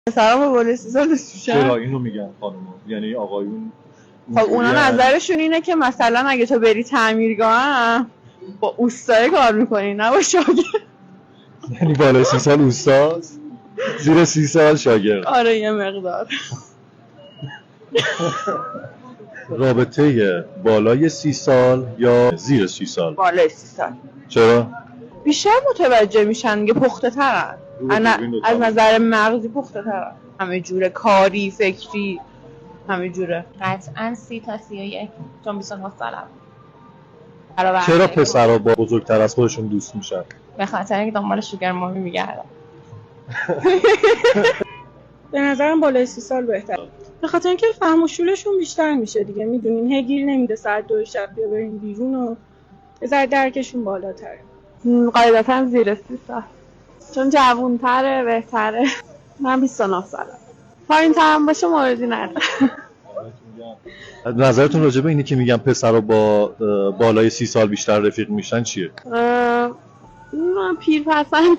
پسرا با بالای 30 سال دوست میشن؟ چرا اینو میگن خانوما؟ یعنی آقایون خب اونا نظرشون اینه که مثلا اگه تو بری تعمیرگاه با اوستای کار میکنی نه با شاگرد. یعنی بالای 30 سال اوستاست، زیر 30 سال شاگرد. آره یه مقدار. رابطه بالای 30 سال یا زیر 30 سال؟ بالای 30 سال. چرا؟ بیشتر متوجه میشن دیگه، پخته ترن از نظر مغزی، پخته ترن همه جوره، کاری فکری همه جوره. قطعا 30 تا 31 چون 29 سالم. چرا پسرها با بزرگتر از خودشون دوست میشن؟ به خاطر اینکه دنبال شوگر مامی میگردم. به نظرم بالای 30 سال بهتر، به خاطر اینکه فهم و شعورشون بیشتر میشه دیگه. میدونین هگیر نمیده ساعت 2 شب بیا بریم بیرون و یه ذره درکشون بالاتره. قاعدتا زیر 30 سال چون جوان‌تره بهتره. من 29 سالم، پایین ترم باشه موردی نداره. نظرتون راجع به اینی که میگن پسرها با بالای 30 سال بیشتر رفیق میشن چیه؟ من پیرپسند